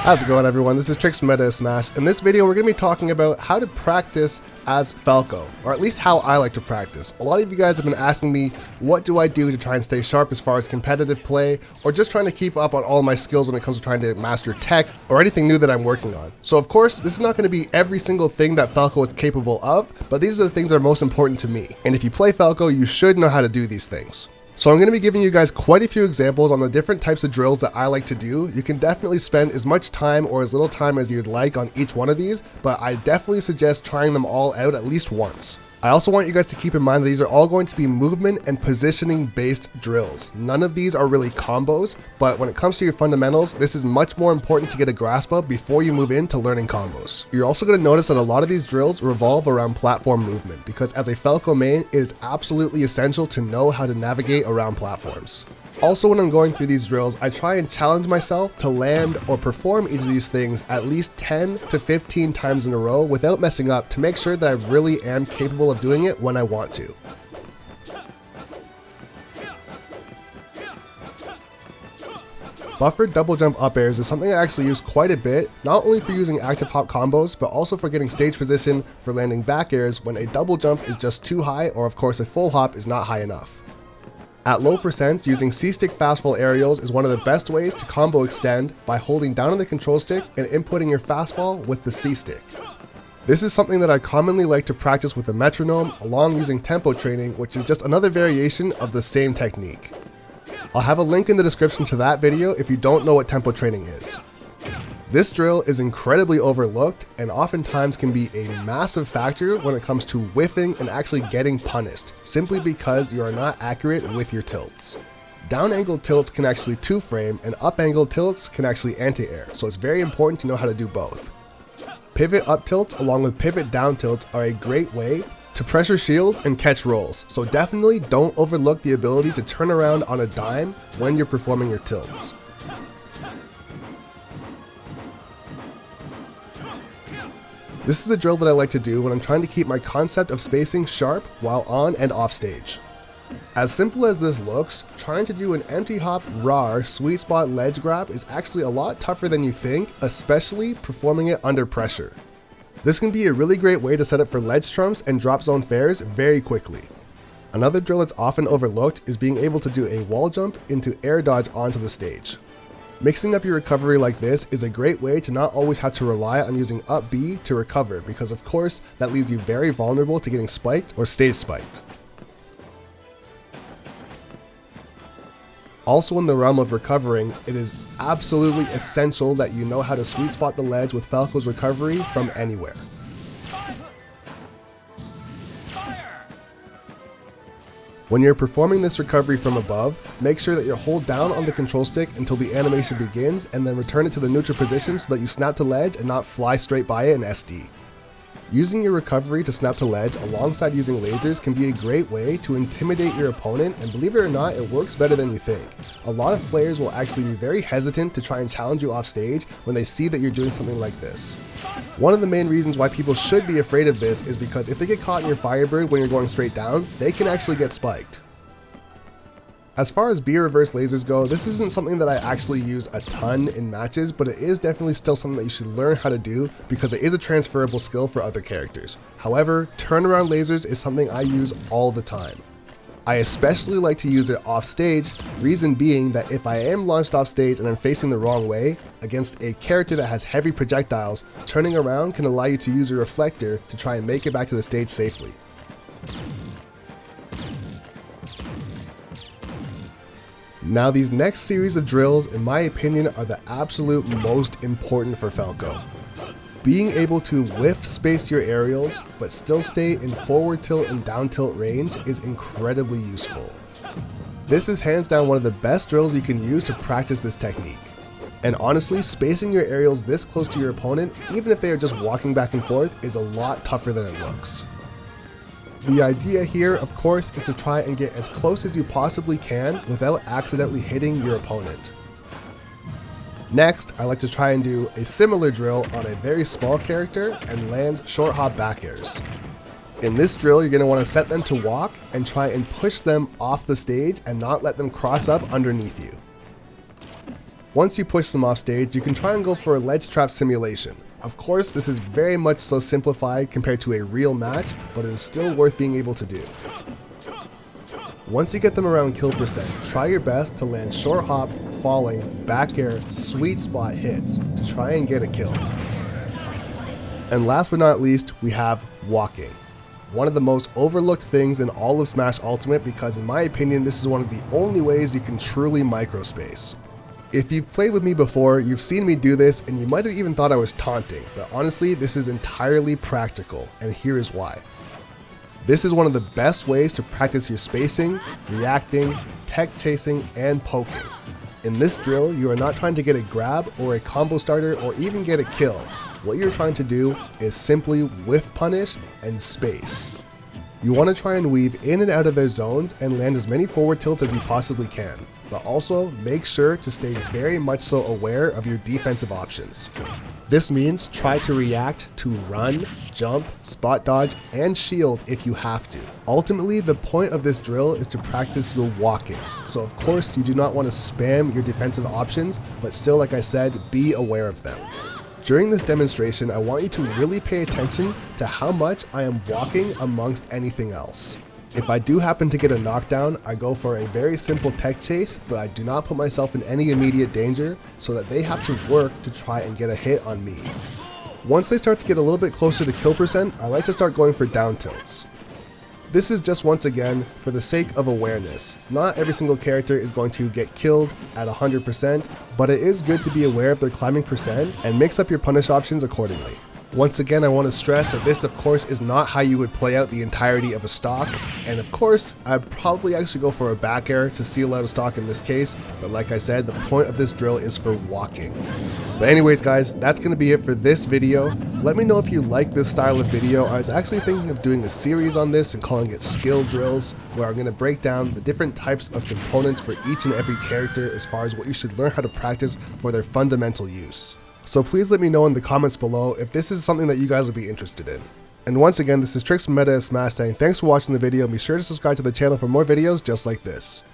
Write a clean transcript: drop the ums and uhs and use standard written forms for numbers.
How's it going, everyone? This is Trixx Meta Smash. In this video, we're going to be talking about how to practice as Falco, or at least how I like to practice. A lot of you guys have been asking me, what do I do to try and stay sharp as far as competitive play, or just trying to keep up on all my skills when it comes to trying to master tech, or anything new that I'm working on. So of course, this is not going to be every single thing that Falco is capable of, but these are the things that are most important to me. And if you play Falco, you should know how to do these things. So I'm going to be giving you guys quite a few examples on the different types of drills that I like to do. You can definitely spend as much time or as little time as you'd like on each one of these, but I definitely suggest trying them all out at least once. I also want you guys to keep in mind that these are all going to be movement and positioning based drills. None of these are really combos, but when it comes to your fundamentals, this is much more important to get a grasp of before you move into learning combos. You're also going to notice that a lot of these drills revolve around platform movement, because as a Falco main, it is absolutely essential to know how to navigate around platforms. Also, when I'm going through these drills, I try and challenge myself to land or perform each of these things at least 10 to 15 times in a row without messing up, to make sure that I really am capable of doing it when I want to. Buffered double jump up airs is something I actually use quite a bit, not only for using active hop combos, but also for getting stage position for landing back airs when a double jump is just too high, or of course a full hop is not high enough. At low percents, using C-stick fastfall aerials is one of the best ways to combo extend by holding down on the control stick and inputting your fastball with the C-stick. This is something that I commonly like to practice with a metronome, along using tempo training, which is just another variation of the same technique. I'll have a link in the description to that video if you don't know what tempo training is. This drill is incredibly overlooked and oftentimes can be a massive factor when it comes to whiffing and actually getting punished, simply because you are not accurate with your tilts. Down angled tilts can actually 2-frame, and up angled tilts can actually anti-air, so it's very important to know how to do both. Pivot up tilts along with pivot down tilts are a great way to pressure shields and catch rolls, so definitely don't overlook the ability to turn around on a dime when you're performing your tilts. This is a drill that I like to do when I'm trying to keep my concept of spacing sharp while on and off stage. As simple as this looks, trying to do an empty hop RAR sweet spot ledge grab is actually a lot tougher than you think, especially performing it under pressure. This can be a really great way to set up for ledge trumps and drop zone fairs very quickly. Another drill that's often overlooked is being able to do a wall jump into air dodge onto the stage. Mixing up your recovery like this is a great way to not always have to rely on using up B to recover, because of course that leaves you very vulnerable to getting spiked or stage spiked. Also, in the realm of recovering, it is absolutely essential that you know how to sweet spot the ledge with Falco's recovery from anywhere. When you're performing this recovery from above, make sure that you hold down on the control stick until the animation begins, and then return it to the neutral position so that you snap to ledge and not fly straight by it in SD. Using your recovery to snap to ledge alongside using lasers can be a great way to intimidate your opponent, and believe it or not, it works better than you think. A lot of players will actually be very hesitant to try and challenge you off stage when they see that you're doing something like this. One of the main reasons why people should be afraid of this is because if they get caught in your Firebird when you're going straight down, they can actually get spiked. As far as B reverse lasers go, this isn't something that I actually use a ton in matches, but it is definitely still something that you should learn how to do because it is a transferable skill for other characters. However, turnaround lasers is something I use all the time. I especially like to use it off stage, reason being that if I am launched off stage and I'm facing the wrong way against a character that has heavy projectiles, turning around can allow you to use your reflector to try and make it back to the stage safely. Now, these next series of drills, in my opinion, are the absolute most important for Falco. Being able to whiff space your aerials, but still stay in forward tilt and down tilt range is incredibly useful. This is hands down one of the best drills you can use to practice this technique. And honestly, spacing your aerials this close to your opponent, even if they are just walking back and forth, is a lot tougher than it looks. The idea here, of course, is to try and get as close as you possibly can without accidentally hitting your opponent. Next, I like to try and do a similar drill on a very small character and land short hop back airs. In this drill, you're going to want to set them to walk and try and push them off the stage and not let them cross up underneath you. Once you push them off stage, you can try and go for a ledge trap simulation. Of course, this is very much so simplified compared to a real match, but it is still worth being able to do. Once you get them around kill percent, try your best to land short hop, falling, back air, sweet spot hits to try and get a kill. And last but not least, we have walking. One of the most overlooked things in all of Smash Ultimate, because in my opinion this is one of the only ways you can truly microspace. If you've played with me before, you've seen me do this and you might have even thought I was taunting, but honestly this is entirely practical, and here is why. This is one of the best ways to practice your spacing, reacting, tech chasing, and poking. In this drill, you are not trying to get a grab or a combo starter or even get a kill. What you're trying to do is simply whiff punish and space. You want to try and weave in and out of their zones and land as many forward tilts as you possibly can, but also make sure to stay very much so aware of your defensive options. This means try to react to run, jump, spot dodge, and shield if you have to. Ultimately, the point of this drill is to practice your walking, so of course you do not want to spam your defensive options, but still, like I said, be aware of them. During this demonstration, I want you to really pay attention to how much I am walking amongst anything else. If I do happen to get a knockdown, I go for a very simple tech chase, but I do not put myself in any immediate danger so that they have to work to try and get a hit on me. Once they start to get a little bit closer to kill percent, I like to start going for down tilts. This is just once again for the sake of awareness. Not every single character is going to get killed at 100%, but it is good to be aware of their climbing percent and mix up your punish options accordingly. Once again, I want to stress that this of course is not how you would play out the entirety of a stock, and of course I'd probably actually go for a back air to seal out a stock in this case, but like I said, the point of this drill is for walking. But anyways guys, that's going to be it for this video. Let me know if you like this style of video. I was actually thinking of doing a series on this and calling it skill drills, where I'm going to break down the different types of components for each and every character as far as what you should learn how to practice for their fundamental use. So please let me know in the comments below if this is something that you guys would be interested in. And once again, this is Trixx from MoS Smash saying thanks for watching the video, and be sure to subscribe to the channel for more videos just like this.